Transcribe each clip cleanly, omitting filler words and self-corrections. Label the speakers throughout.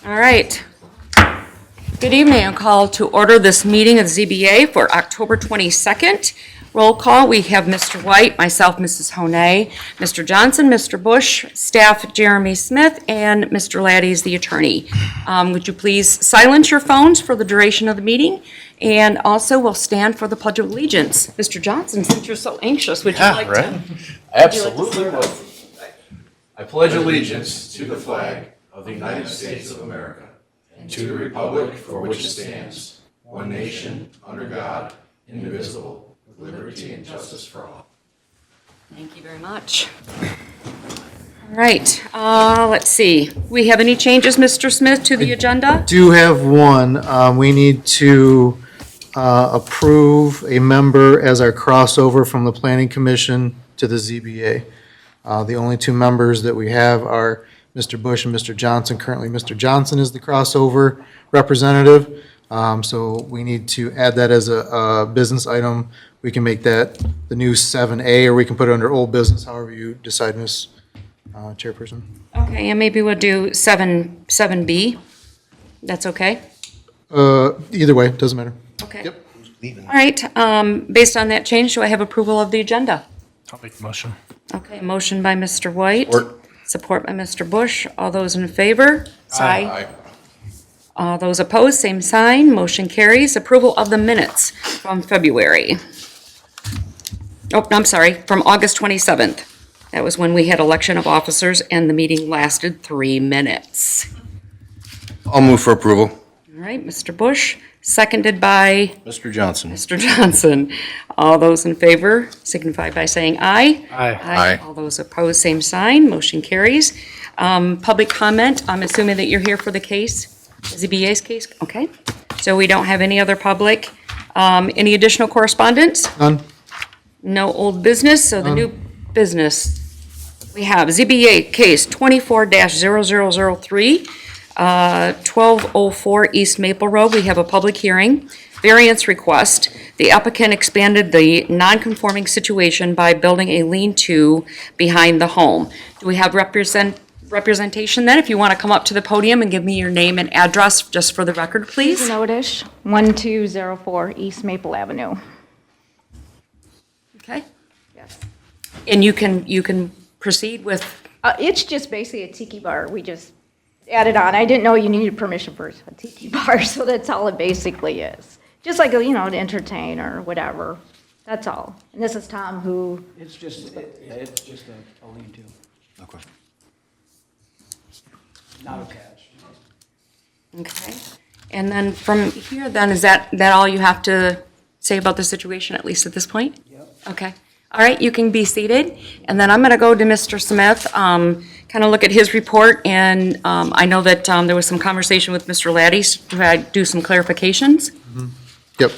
Speaker 1: All right. Good evening. I'll call to order this meeting of the ZBA for October 22nd. Roll call, we have Mr. White, myself, Mrs. Honay, Mr. Johnson, Mr. Bush, staff Jeremy Smith, and Mr. Laddie is the attorney. Would you please silence your phones for the duration of the meeting? And also, we'll stand for the Pledge of Allegiance. Mr. Johnson, since you're so anxious, would you like to?
Speaker 2: Absolutely. I pledge allegiance to the flag of the United States of America and to the republic for which it stands, one nation, under God, indivisible, with liberty and justice for all.
Speaker 1: Thank you very much. All right, let's see. We have any changes, Mr. Smith, to the agenda?
Speaker 3: Do have one. We need to approve a member as our crossover from the Planning Commission to the ZBA. The only two members that we have are Mr. Bush and Mr. Johnson. Currently, Mr. Johnson is the crossover representative, so we need to add that as a business item. We can make that the new 7A, or we can put it under old business, however you decide, Ms. Chairperson.
Speaker 1: Okay, and maybe we'll do 7B. That's okay?
Speaker 3: Either way, doesn't matter.
Speaker 1: Okay.
Speaker 3: Yep.
Speaker 1: All right, based on that change, do I have approval of the agenda?
Speaker 4: I'll make the motion.
Speaker 1: Okay, motion by Mr. White.
Speaker 2: Support.
Speaker 1: Support by Mr. Bush. All those in favor?
Speaker 2: Aye.
Speaker 1: All those opposed, same sign. Motion carries. Approval of the minutes from February. Oh, I'm sorry, from August 27th. That was when we had election of officers and the meeting lasted 3 minutes.
Speaker 2: I'll move for approval.
Speaker 1: All right, Mr. Bush, seconded by
Speaker 2: Mr. Johnson.
Speaker 1: Mr. Johnson. All those in favor signify by saying aye.
Speaker 4: Aye.
Speaker 2: Aye.
Speaker 1: All those opposed, same sign. Motion carries. Public comment, I'm assuming that you're here for the case, ZBA's case? Okay. So we don't have any other public. Any additional correspondence?
Speaker 3: None?
Speaker 1: No old business, so the new business. We have ZBA case 24-0003, 1204 East Maple Road. We have a public hearing. Variance request. The applicant expanded the non-conforming situation by building a lean-to behind the home. Do we have representation then? If you want to come up to the podium and give me your name and address, just for the record, please.
Speaker 5: Notish, 1204 East Maple Avenue.
Speaker 1: Okay.
Speaker 5: Yes.
Speaker 1: And you can proceed with,
Speaker 5: It's just basically a tiki bar. We just added on. I didn't know you needed permission for a tiki bar, so that's all it basically is. Just like, to entertain or whatever. That's all. And this is Tom who,
Speaker 6: It's just a lean-to,
Speaker 2: Okay.
Speaker 6: not attached.
Speaker 1: okay. And then from here, then, is that all you have to say about the situation, at least at this point?
Speaker 6: Yep.
Speaker 1: Okay. All right, you can be seated. And then I'm going to go to Mr. Smith, kind of look at his report. And I know that there was some conversation with Mr. Laddie to do some clarifications.
Speaker 3: Yep.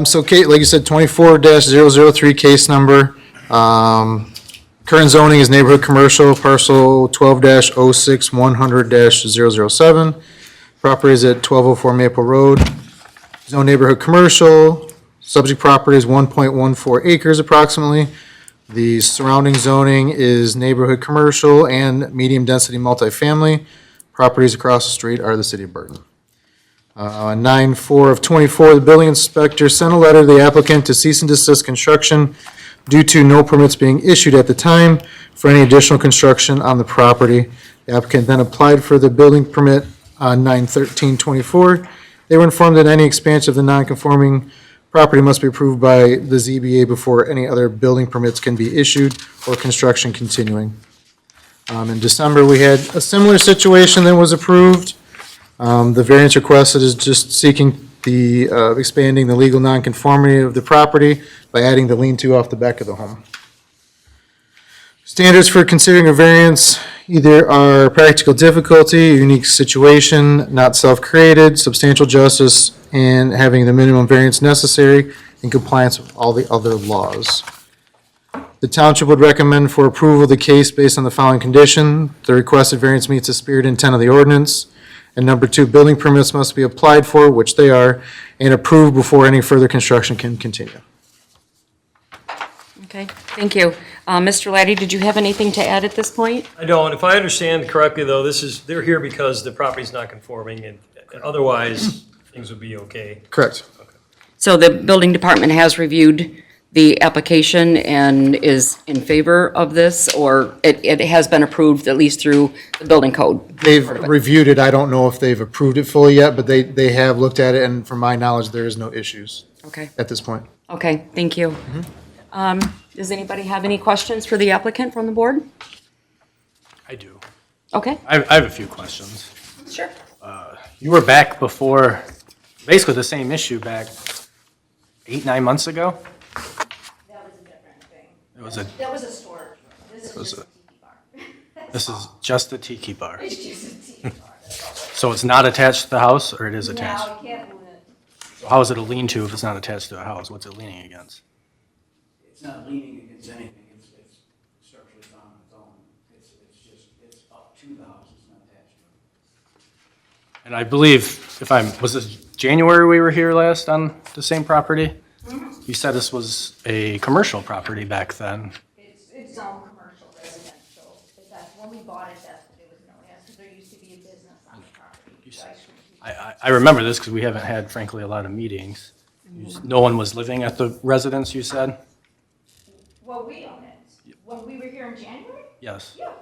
Speaker 3: So Kate, like you said, 24-003 case number. Current zoning is neighborhood commercial, parcel 12-06-100-007. Property is at 1204 Maple Road. Zone neighborhood commercial. Subject property is 1.14 acres approximately. The surrounding zoning is neighborhood commercial and medium-density multifamily. Properties across the street are the city of Burton. 9/4/24, the building inspector sent a letter to the applicant to cease and desist construction due to no permits being issued at the time for any additional construction on the property. The applicant then applied for the building permit on 9/13/24. They were informed that any expansion of the non-conforming property must be approved by the ZBA before any other building permits can be issued or construction continuing. In December, we had a similar situation that was approved. The variance requested is just seeking the, expanding the legal nonconformity of the property by adding the lean-to off the back of the home. Standards for considering a variance either are practical difficulty, unique situation, not self-created, substantial justice, and having the minimum variance necessary in compliance with all the other laws. The township would recommend for approval of the case based on the following condition. The requested variance meets the spirit and intent of the ordinance. And number two, building permits must be applied for, which they are, and approved before any further construction can continue.
Speaker 1: Okay, thank you. Mr. Laddie, did you have anything to add at this point?
Speaker 4: I don't. If I understand correctly, though, they're here because the property's not conforming, and otherwise, things would be okay.
Speaker 3: Correct.
Speaker 1: So the building department has reviewed the application and is in favor of this, or it has been approved at least through the building code?
Speaker 3: They've reviewed it. I don't know if they've approved it fully yet, but they have looked at it, and from my knowledge, there is no issues
Speaker 1: Okay,
Speaker 3: at this point.
Speaker 1: okay, thank you. Does anybody have any questions for the applicant from the board?
Speaker 7: I do.
Speaker 1: Okay,
Speaker 7: I have a few questions.
Speaker 1: sure.
Speaker 7: You were back before, basically the same issue back 8-9 months ago?
Speaker 5: That was a different thing.
Speaker 7: It was a,
Speaker 5: That was a storage. This
Speaker 7: was
Speaker 5: is just
Speaker 7: a-
Speaker 5: a tiki bar.
Speaker 7: this is just a tiki bar.
Speaker 5: It's just a tiki bar.
Speaker 7: So it's not attached to the house, or it is attached?
Speaker 5: Now, I can't move it.
Speaker 7: How is it a lean-to if it's not attached to a house? What's it leaning against?
Speaker 6: It's not leaning against anything, it's structurally found on its own. It's up to the house, it's not attached to it.
Speaker 7: And I believe, was this January we were here last on the same property? You said this was a commercial property back then.
Speaker 5: It's zone commercial residential. That's, when we bought it, that's what it was known as, because there used to be a business on the property. So
Speaker 7: I remember this because we haven't had frankly a lot of meetings. No one was living at the residence, you said?
Speaker 5: Well, we own it. When we were here in January?
Speaker 7: Yes.
Speaker 5: Yeah.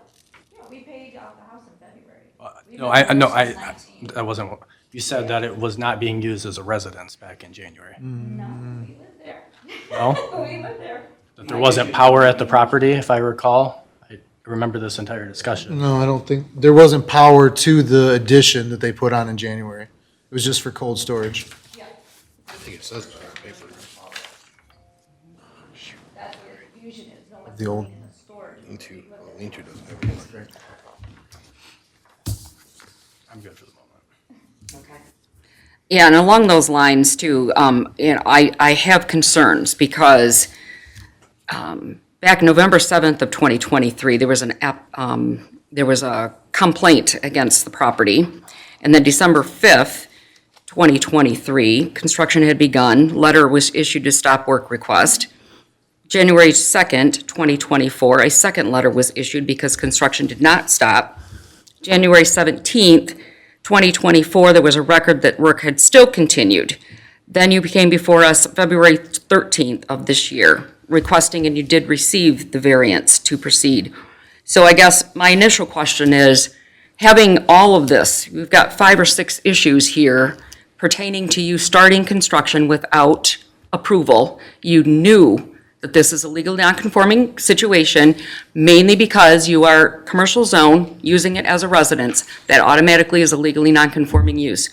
Speaker 5: Yeah, we paid off the house in February. We've
Speaker 7: No,
Speaker 5: been
Speaker 7: no,
Speaker 5: here since 19.
Speaker 7: that wasn't, you said that it was not being used as a residence back in January.
Speaker 5: No, we lived there.
Speaker 7: No?
Speaker 5: We lived there.
Speaker 7: That there wasn't power at the property, if I recall? I remember this entire discussion.
Speaker 3: No, I don't think, there wasn't power to the addition that they put on in January. It was just for cold storage.
Speaker 5: Yeah.
Speaker 2: I think it says that on paper.
Speaker 5: That's where the confusion is. No one's
Speaker 3: The old-
Speaker 5: living in the storage.
Speaker 2: Lean-to doesn't have anything.
Speaker 7: I'm good for the moment.
Speaker 1: Okay. Yeah, and along those lines too, I have concerns because back November 7th of 2023, there was a complaint against the property. And then December 5th, 2023, construction had begun. Letter was issued to stop work request. January 2nd, 2024, a second letter was issued because construction did not stop. January 17th, 2024, there was a record that work had still continued. Then you came before us February 13th of this year, requesting, and you did receive the variance to proceed. So I guess my initial question is, having all of this, we've got 5 or 6 issues here pertaining to you starting construction without approval. You knew that this is a legally non-conforming situation, mainly because you are commercial zone, using it as a residence. That automatically is a legally non-conforming use.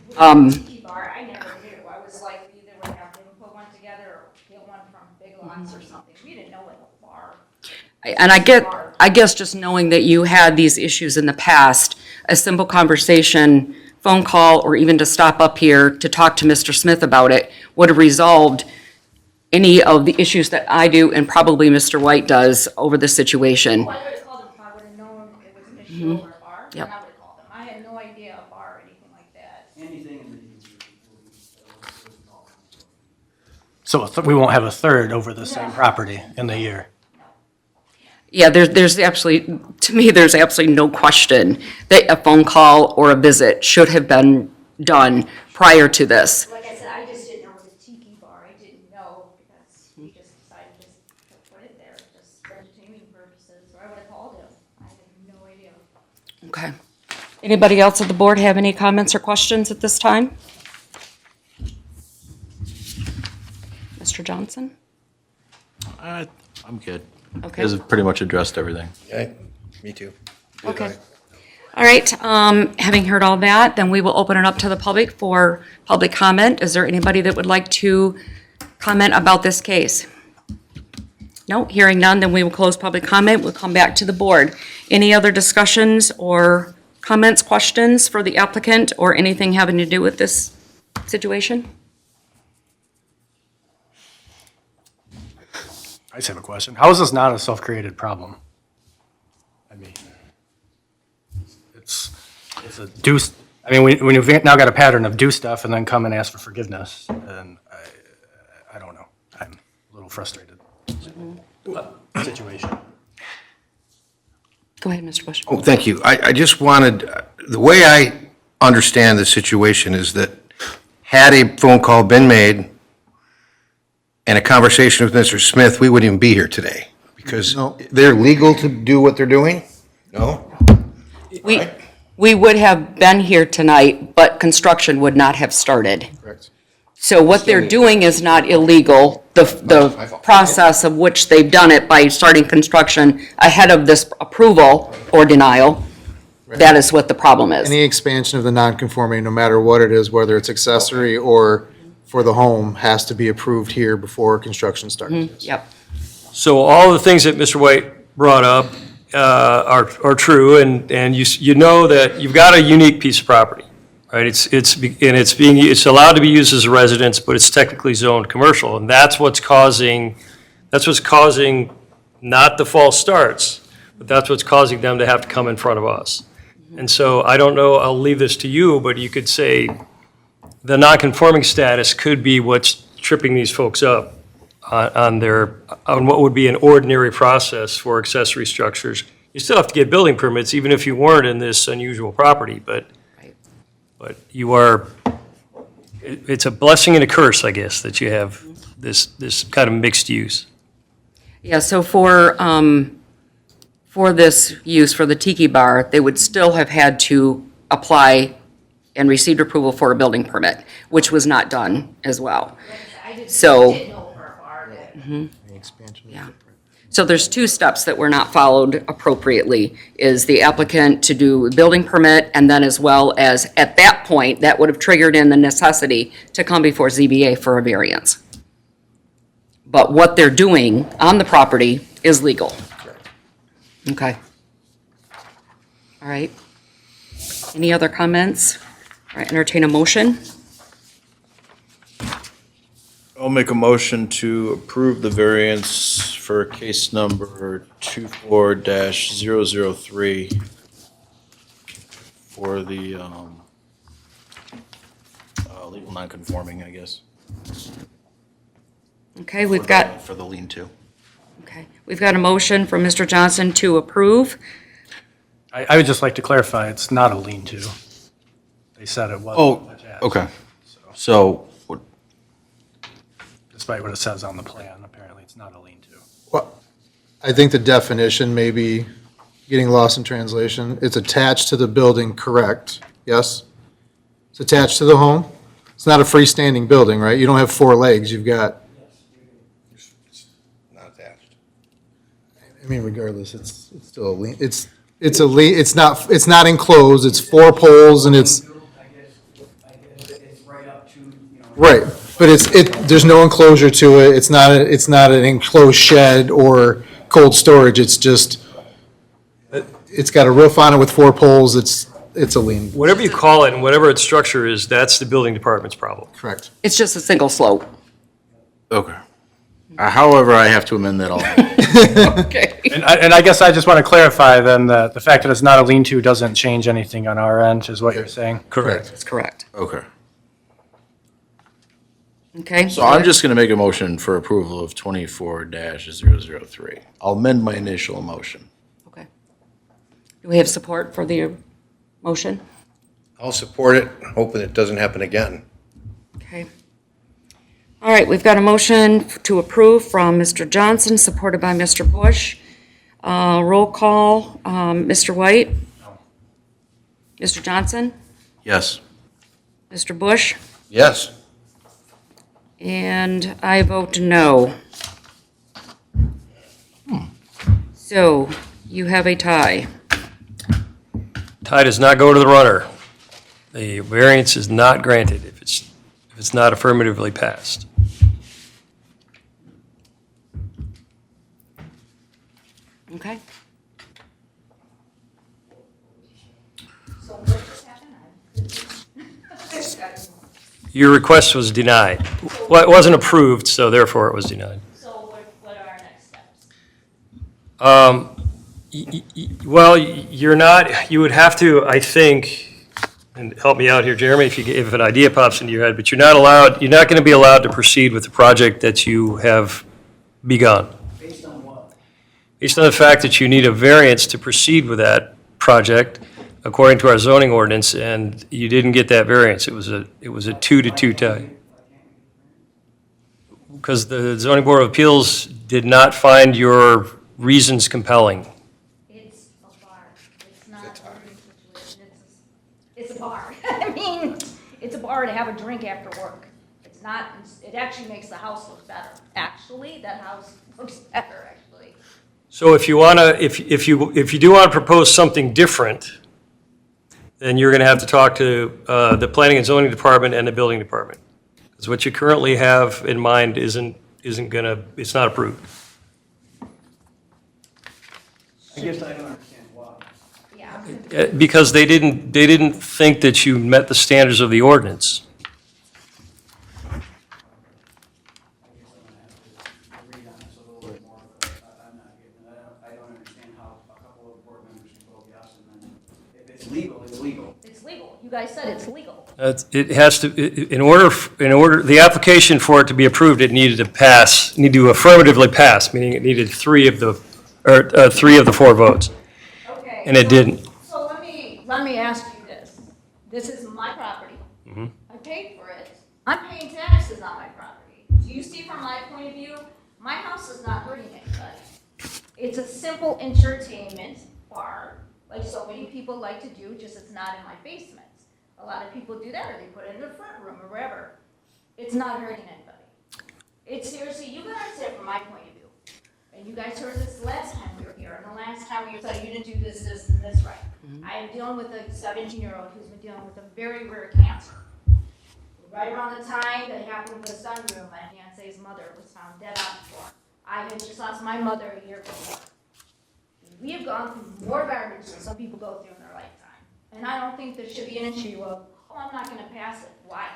Speaker 5: Tiki bar, I never knew. I was like, either would have them put one together or get one from Big Lots or something. We didn't know what a bar.
Speaker 1: And I guess just knowing that you had these issues in the past, a simple conversation, phone call, or even to stop up here to talk to Mr. Smith about it would have resolved any of the issues that I do and probably Mr. White does over the situation.
Speaker 5: Well, I would have called them if I would have known it was an issue over a bar. Then
Speaker 1: Yep.
Speaker 5: I would have called them. I had no idea a bar or anything like that.
Speaker 6: Anything in the news will be called.
Speaker 7: So we won't have a third over the same property in the year?
Speaker 1: Yeah, there's absolutely, to me, there's absolutely no question that a phone call or a visit should have been done prior to this.
Speaker 5: Like I said, I just didn't know it was a tiki bar. I didn't know because we just decided just to put it there, just for entertainment purposes. So I would have called him. I had no idea.
Speaker 1: Okay. Anybody else at the board have any comments or questions at this time? Mr. Johnson?
Speaker 2: I'm good.
Speaker 1: Okay.
Speaker 2: You guys have pretty much addressed everything. Okay, me too.
Speaker 1: Okay. All right, having heard all that, then we will open it up to the public for public comment. Is there anybody that would like to comment about this case? No, hearing none, then we will close public comment. We'll come back to the board. Any other discussions or comments, questions for the applicant or anything having to do with this situation?
Speaker 7: I just have a question. How is this not a self-created problem? I mean, it's a do, I mean, when you've now got a pattern of do stuff and then come and ask for forgiveness, and I don't know. I'm a little frustrated. situation.
Speaker 1: Go ahead, Mr. Bush.
Speaker 2: Oh, thank you. I just wanted, the way I understand the situation is that had a phone call been made and a conversation with Mr. Smith, we wouldn't even be here today. Because
Speaker 3: No.
Speaker 2: they're legal to do what they're doing? No?
Speaker 1: We would have been here tonight, but construction would not have started.
Speaker 3: Correct.
Speaker 1: So what they're doing is not illegal. The process of which they've done it by starting construction ahead of this approval or denial, that is what the problem is.
Speaker 3: Any expansion of the non-conforming, no matter what it is, whether it's accessory or for the home, has to be approved here before construction starts.
Speaker 1: Yep.
Speaker 4: So all the things that Mr. White brought up are true, and you know that you've got a unique piece of property, right? It's allowed to be used as a residence, but it's technically zoned commercial, and that's what's causing not the false starts, but that's what's causing them to have to come in front of us. And so I don't know, I'll leave this to you, but you could say the non-conforming status could be what's tripping these folks up on what would be an ordinary process for accessory structures. You still have to get building permits, even if you weren't in this unusual property, but you are, it's a blessing and a curse, I guess, that you have this kind of mixed use.
Speaker 1: Yeah, so for this use, for the tiki bar, they would still have had to apply and received approval for a building permit, which was not done as well. So, yeah. So there's two steps that were not followed appropriately, is the applicant to do a building permit, and then as well as, at that point, that would have triggered in the necessity to come before ZBA for a variance. But what they're doing on the property is legal. Okay. All right. Any other comments? All right, entertain a motion.
Speaker 8: I'll make a motion to approve the variance for case number 24-003 for the legal nonconforming, I guess.
Speaker 1: Okay, we've got,
Speaker 2: For the lean-to.
Speaker 1: okay, we've got a motion from Mr. Johnson to approve.
Speaker 7: I would just like to clarify, it's not a lean-to. They said it wasn't.
Speaker 8: Oh,
Speaker 7: attached,
Speaker 8: okay. So,
Speaker 7: Despite what it says on the plan, apparently it's not a lean-to.
Speaker 3: Well, I think the definition may be getting lost in translation. It's attached to the building, correct? Yes? It's attached to the home? It's not a freestanding building, right? You don't have four legs, you've got,
Speaker 2: Not attached.
Speaker 3: I mean, regardless, it's still a lean, it's it's not enclosed, it's four poles and it's,
Speaker 6: I guess it's right up to,
Speaker 3: right. But there's no enclosure to it, it's not an enclosed shed or cold storage, it's just, it's got a roof on it with four poles, it's a lean.
Speaker 4: Whatever you call it and whatever its structure is, that's the building department's problem.
Speaker 3: Correct.
Speaker 1: It's just a single slope.
Speaker 8: okay. However, I have to amend that all.
Speaker 1: Okay.
Speaker 7: And I guess I just want to clarify then that the fact that it's not a lean-to doesn't change anything on our end, is what you're saying?
Speaker 4: Correct.
Speaker 1: That's correct.
Speaker 8: Okay.
Speaker 1: Okay?
Speaker 8: So I'm just going to make a motion for approval of 24-003. I'll amend my initial motion.
Speaker 1: Okay. Do we have support for the motion?
Speaker 2: I'll support it, hoping it doesn't happen again.
Speaker 1: Okay. All right, we've got a motion to approve from Mr. Johnson, supported by Mr. Bush. Roll call, Mr. White? Mr. Johnson?
Speaker 8: Yes.
Speaker 1: Mr. Bush?
Speaker 2: Yes.
Speaker 1: And I vote no. So you have a tie.
Speaker 4: Tie does not go to the runner. The variance is not granted if it's not affirmatively passed.
Speaker 1: Okay?
Speaker 4: Your request was denied. Well, it wasn't approved, so therefore it was denied.
Speaker 9: So what are our next steps?
Speaker 4: Well, you're not, you would have to, I think, and help me out here, Jeremy, if an idea pops into your head, but you're not going to be allowed to proceed with the project that you have begun. based on the fact that you need a variance to proceed with that project, according to our zoning ordinance, and you didn't get that variance. It was a 2-2 tie. Because the zoning board of appeals did not find your reasons compelling.
Speaker 5: It's a bar. It's not a living situation. It's a bar. I mean, it's a bar to have a drink after work. It's not, it actually makes the house look better. Actually, that house looks better, actually.
Speaker 4: So if you want to, if you do want to propose something different, then you're going to have to talk to the planning and zoning department and the building department. Because what you currently have in mind isn't going to, it's not approved.
Speaker 6: I guess I don't understand why.
Speaker 5: Yeah.
Speaker 4: Because they didn't think that you met the standards of the ordinance.
Speaker 6: I guess I'm gonna have to read on this a little bit more, but I'm not getting it. I don't understand how a couple of board members can vote yes, and then if it's legal, it's legal.
Speaker 5: It's legal. You guys said it's legal.
Speaker 4: It has to, in order, the application for it to be approved, it needed to affirmatively pass, meaning it needed 3 of the 4 votes,
Speaker 5: Okay.
Speaker 4: and it didn't.
Speaker 5: So let me ask you this. This is my property.
Speaker 4: Mm-hmm.
Speaker 5: I paid for it. I'm paying taxes on my property. Do you see from my point of view, my house is not hurting anybody. It's a simple entertainment bar, like so many people like to do, just it's not in my basement. A lot of people do that, or they put it in their front room or wherever. It's not hurting anybody. It's seriously, you guys said from my point of view. And you guys heard this last time we were here, and the last time we were saying you didn't do this, and this right. I am dealing with a 17-year-old who's been dealing with a very rare cancer. Right around the time that happened with the sunroom, my fiance's mother was found dead on the floor. I had just lost my mother a year before. We have gone through more garbage than some people go through in their lifetime. And I don't think there should be an issue of, oh, I'm not gonna pass it. Why?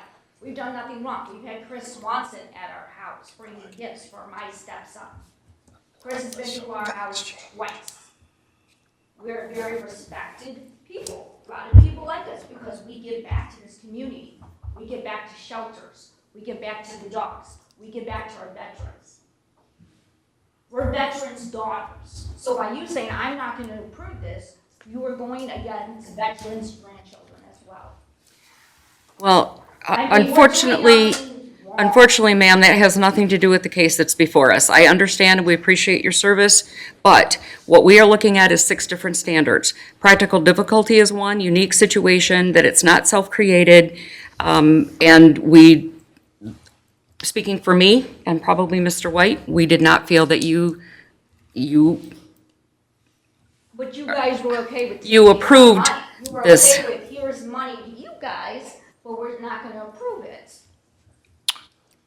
Speaker 5: We've done nothing wrong. We've had Chris Swanson at our house bringing gifts for my stepson. Chris has been to our house twice. We're very respected people. A lot of people like us because we give back to this community. We give back to shelters. We give back to the dogs. We give back to our veterans. We're veterans' daughters. So by you saying, I'm not gonna approve this, you are going against veterans' grandchildren as well.
Speaker 1: Well,
Speaker 5: I mean, we're doing
Speaker 1: unfortunately,
Speaker 5: nothing wrong.
Speaker 1: unfortunately, ma'am, that has nothing to do with the case that's before us. I understand and we appreciate your service, but what we are looking at is 6 different standards. Practical difficulty is one, unique situation, that it's not self-created, and we, speaking for me and probably Mr. White, we did not feel that you
Speaker 5: But you guys were okay with.
Speaker 1: You approved
Speaker 5: You were
Speaker 1: this.
Speaker 5: okay with, here's money to you guys, but we're not gonna approve it.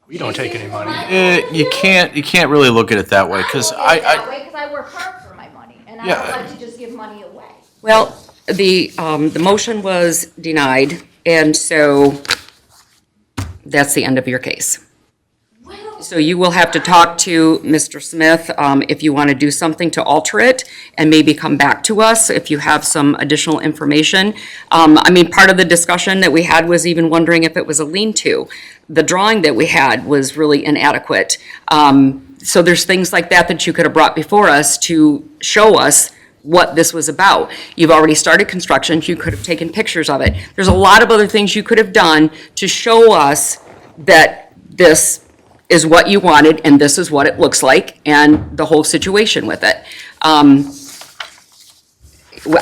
Speaker 7: We don't take any money.
Speaker 8: You can't really look at it that way, because
Speaker 5: Because I work hard for my money, and I
Speaker 8: Yeah.
Speaker 5: don't like to just give money away.
Speaker 1: Well, the motion was denied, and so that's the end of your case.
Speaker 5: Well,
Speaker 1: So you will have to talk to Mr. Smith if you want to do something to alter it, and maybe come back to us if you have some additional information. I mean, part of the discussion that we had was even wondering if it was a lean-to. The drawing that we had was really inadequate. So there's things like that that you could have brought before us to show us what this was about. You've already started construction, you could have taken pictures of it. There's a lot of other things you could have done to show us that this is what you wanted, and this is what it looks like, and the whole situation with it.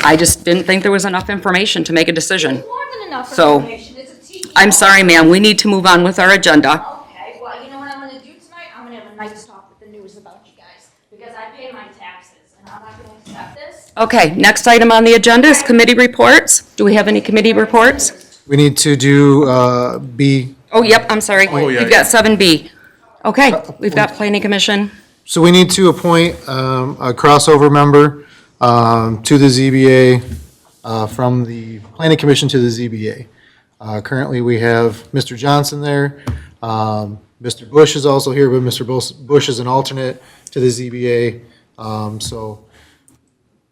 Speaker 1: I just didn't think there was enough information to make a decision.
Speaker 5: more than enough
Speaker 1: So,
Speaker 5: information, it's a tiki.
Speaker 1: I'm sorry, ma'am, we need to move on with our agenda.
Speaker 5: Okay, well, you know what I'm gonna do tonight? I'm gonna have a nice talk with the news about you guys, because I pay my taxes, and I'm not gonna accept this.
Speaker 1: Okay, next item on the agenda is committee reports. Do we have any committee reports?
Speaker 3: We need to do B.
Speaker 1: Oh, yep, I'm sorry.
Speaker 8: yeah,
Speaker 1: We've got 7B. Okay, we've got planning commission.
Speaker 3: So we need to appoint a crossover member to the ZBA from the Planning Commission to the ZBA. Currently, we have Mr. Johnson there. Mr. Bush is also here, but Mr. Bush is an alternate to the ZBA. So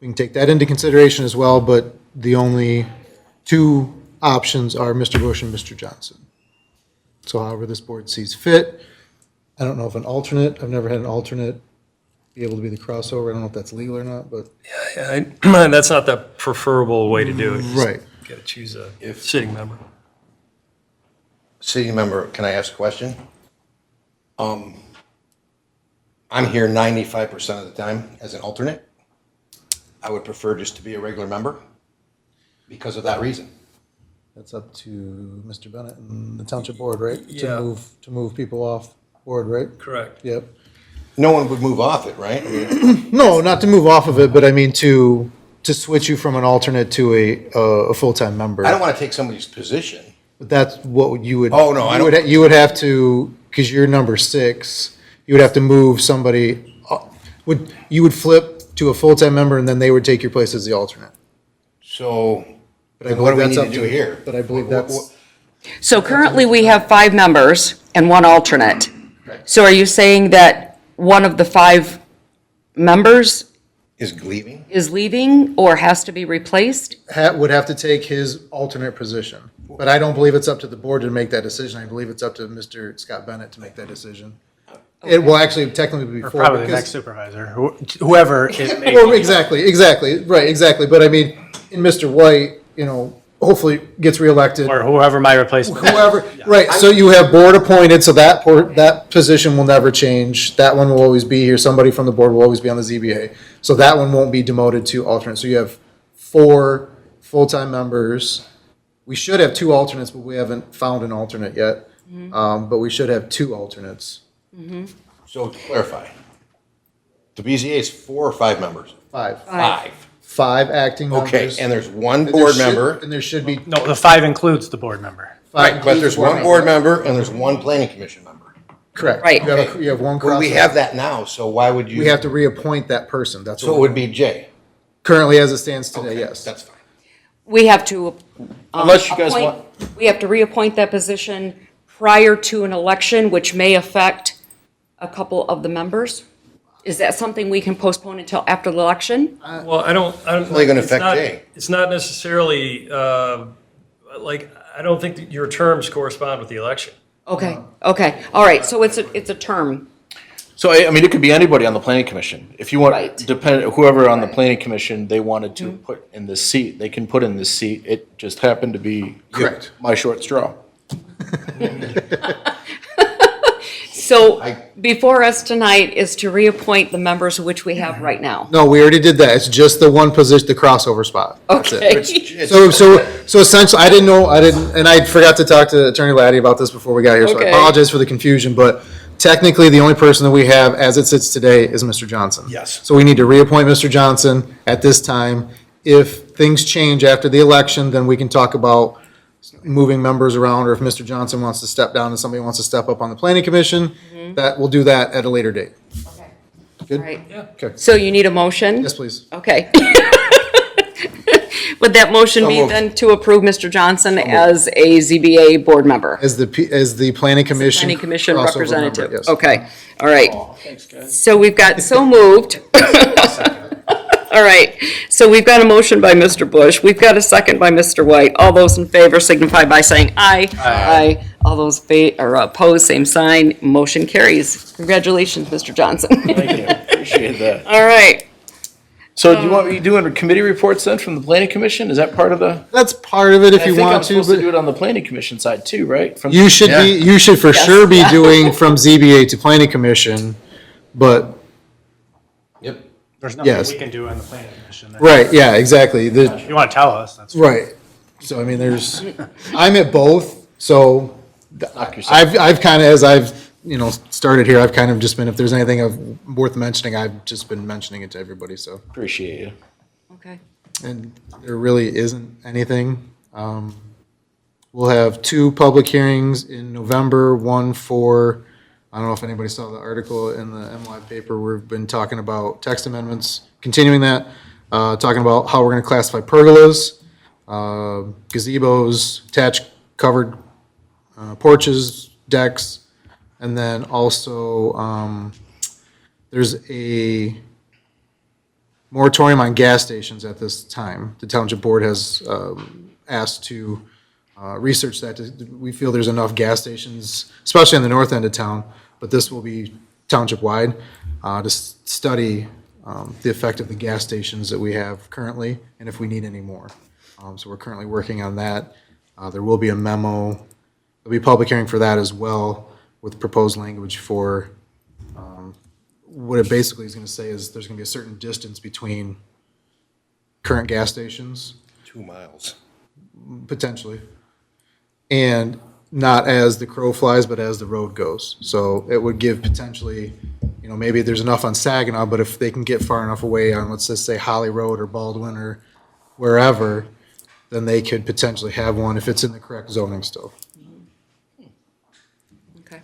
Speaker 3: we can take that into consideration as well, but the only 2 options are Mr. Bush and Mr. Johnson. So however this board sees fit. I don't know if an alternate, I've never had an alternate be able to be the crossover. I don't know if that's legal or not, but.
Speaker 4: That's not the preferable way to do it.
Speaker 3: Right.
Speaker 4: Got to choose a
Speaker 2: If-
Speaker 4: sitting member.
Speaker 10: City member, can I ask a question? I'm here 95% of the time as an alternate. I would prefer just to be a regular member because of that reason.
Speaker 3: That's up to Mr. Bennett and the township board, right?
Speaker 4: Yeah.
Speaker 3: To move people off board, right?
Speaker 4: Correct.
Speaker 3: Yep.
Speaker 10: No one would move off it, right? I mean,
Speaker 3: No, not to move off of it, but I mean to switch you from an alternate to a full-time member.
Speaker 10: I don't want to take somebody's position.
Speaker 3: But that's what you would.
Speaker 10: Oh, no, I
Speaker 3: you would-
Speaker 10: don't-
Speaker 3: You would have to, because you're number 6, you would have to move somebody, you would flip to a full-time member and then they would take your place as the alternate.
Speaker 10: So
Speaker 3: But I
Speaker 10: what do we
Speaker 3: believe
Speaker 10: need
Speaker 3: that's
Speaker 10: to
Speaker 3: up
Speaker 10: do here?
Speaker 3: But I believe that's,
Speaker 1: So currently, we have 5 members and 1 alternate. So are you saying that one of the 5 members
Speaker 10: Is leaving?
Speaker 1: is leaving or has to be replaced?
Speaker 3: would have to take his alternate position. But I don't believe it's up to the board to make that decision. I believe it's up to Mr. Scott Bennett to make that decision. It will actually technically be
Speaker 7: Or
Speaker 3: before.
Speaker 7: probably the
Speaker 3: because-
Speaker 7: next supervisor, whoever it may
Speaker 3: Well,
Speaker 7: be.
Speaker 3: exactly, right, exactly. But I mean, in Mr. White, hopefully gets reelected.
Speaker 7: Or whoever my replacement.
Speaker 3: Whoever, right, so you have board appointed, so that position will never change. That one will always be here. Somebody from the board will always be on the ZBA. So that one won't be demoted to alternate. So you have 4 full-time members. We should have 2 alternates, but we haven't found an alternate yet. But we should have 2 alternates.
Speaker 10: So to clarify, the BZA is 4 or 5 members?
Speaker 3: 5.
Speaker 10: 5.
Speaker 3: Acting members.
Speaker 10: Okay, and there's one
Speaker 3: And there
Speaker 10: board
Speaker 3: should-
Speaker 10: member.
Speaker 3: And there should be.
Speaker 7: No, the 5 includes the board member.
Speaker 10: Right, but there's one board member and there's one planning commission member.
Speaker 3: Correct.
Speaker 1: Right.
Speaker 3: You have one
Speaker 10: Well, we
Speaker 3: crossover.
Speaker 10: have that now, so why would you?
Speaker 3: We have to reappoint that person. That's
Speaker 10: So it
Speaker 3: what,
Speaker 10: would be Jay?
Speaker 3: currently as it stands today,
Speaker 10: Okay,
Speaker 3: yes.
Speaker 10: That's fine.
Speaker 1: We have to.
Speaker 8: Unless you guys
Speaker 1: appoint-
Speaker 8: want-
Speaker 1: We have to reappoint that position prior to an election, which may affect a couple of the members. Is that something we can postpone until after the election?
Speaker 4: Well, I don't.
Speaker 10: only gonna
Speaker 4: it's
Speaker 10: affect
Speaker 4: not-
Speaker 10: Jay.
Speaker 4: It's not necessarily, I don't think that your terms correspond with the election.
Speaker 1: Okay, all right, so it's a term.
Speaker 8: So, I mean, it could be anybody on the planning commission. If you want,
Speaker 1: Right.
Speaker 8: whoever on the planning commission, they wanted to put in this seat, they can put in this seat. It just happened to be
Speaker 3: Correct.
Speaker 8: my short straw.
Speaker 1: So before us tonight is to reappoint the members which we have right now.
Speaker 3: No, we already did that. It's just the one position, the crossover spot. That's it.
Speaker 1: Okay,
Speaker 3: So essentially, and I forgot to talk to Attorney Laddie about this before we got here, so I
Speaker 1: Okay.
Speaker 3: apologize for the confusion, but technically, the only person that we have as it sits today is Mr. Johnson.
Speaker 10: Yes.
Speaker 3: So we need to reappoint Mr. Johnson at this time. If things change after the election, then we can talk about moving members around, or if Mr. Johnson wants to step down and somebody wants to step up on the planning commission, that, we'll do that at a later date. Good?
Speaker 1: right.
Speaker 3: Okay.
Speaker 1: So you need a motion?
Speaker 3: Yes, please.
Speaker 1: Okay. Would that motion
Speaker 10: So
Speaker 1: be
Speaker 10: moved.
Speaker 1: then to approve Mr. Johnson as a ZBA board member?
Speaker 3: As the planning commission.
Speaker 1: Planning Commission
Speaker 3: crossover member,
Speaker 1: representative?
Speaker 3: yes.
Speaker 1: Okay, all right.
Speaker 8: Thanks, guys.
Speaker 1: So we've got so moved. All right, so we've got a motion by Mr. Bush. We've got a second by Mr. White. All those in favor signify by saying aye. Aye. All those opposed, same sign. Motion carries. Congratulations, Mr. Johnson.
Speaker 8: Thank you, appreciate that.
Speaker 1: All right.
Speaker 8: So do you want me doing committee reports then from the planning commission? Is that part of the?
Speaker 3: That's part of it if
Speaker 8: I
Speaker 3: you
Speaker 8: think I'm
Speaker 3: want to,
Speaker 8: supposed to do
Speaker 3: but
Speaker 8: it on the planning commission side too, right? From-
Speaker 3: you should for
Speaker 1: Yes.
Speaker 3: sure be doing from ZBA to planning commission, but,
Speaker 10: Yep.
Speaker 7: There's nothing
Speaker 3: Yes.
Speaker 7: we can do on the planning commission.
Speaker 3: right, yeah, exactly.
Speaker 7: If you want to tell us, that's.
Speaker 3: Right. So I mean, I'm at both, so
Speaker 8: Knock yourself.
Speaker 3: I've kind of, as I've, started here, I've kind of just been, if there's anything worth mentioning, I've just been mentioning it to everybody, so.
Speaker 8: Appreciate you.
Speaker 1: Okay.
Speaker 3: And there really isn't anything. We'll have 2 public hearings in November, one for, I don't know if anybody saw the article in the MLive paper, we've been talking about text amendments, continuing that, talking about how we're gonna classify pergolas, gazebos, attached covered porches, decks, and then also, there's a moratorium on gas stations at this time. The township board has asked to research that. We feel there's enough gas stations, especially on the north end of town, but this will be township-wide. to study the effect of the gas stations that we have currently and if we need any more. So we're currently working on that. There will be a memo, there'll be a public hearing for that as well with proposed language for, what it basically is going to say is there's going to be a certain distance between current gas stations,
Speaker 10: 2 miles.
Speaker 3: potentially, and not as the crow flies, but as the road goes. So it would give potentially, maybe there's enough on Saginaw, but if they can get far enough away on, let's just say Holly Road or Baldwin or wherever, then they could potentially have one if it's in the correct zoning still.
Speaker 1: Okay.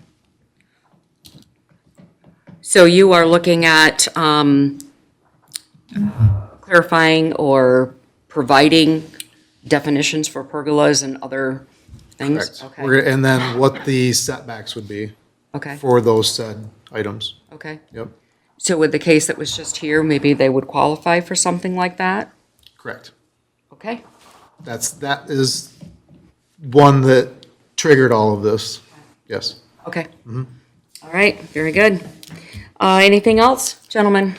Speaker 1: So you are looking at clarifying or providing definitions for pergolas and other things?
Speaker 3: Correct.
Speaker 1: Okay,
Speaker 3: And then what the setbacks would be
Speaker 1: okay,
Speaker 3: for those said items.
Speaker 1: okay.
Speaker 3: Yep,
Speaker 1: So with the case that was just here, maybe they would qualify for something like that?
Speaker 3: correct.
Speaker 1: Okay,
Speaker 3: That is one that triggered all of this. Yes.
Speaker 1: okay. All right, very good. Anything else, gentlemen?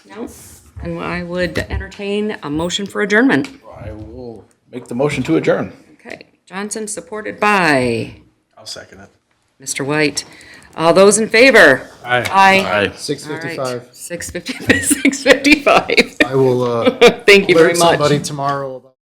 Speaker 1: No? And I would entertain a motion for adjournment.
Speaker 8: I will make the motion to adjourn.
Speaker 1: Okay, Johnson, supported by
Speaker 7: I'll second it.
Speaker 1: Mr. White. All those in favor?
Speaker 7: Aye.
Speaker 1: Aye.
Speaker 3: 6:55.
Speaker 1: 6:55.
Speaker 3: I will,
Speaker 1: Thank you very
Speaker 3: alert
Speaker 1: much.
Speaker 3: somebody tomorrow about.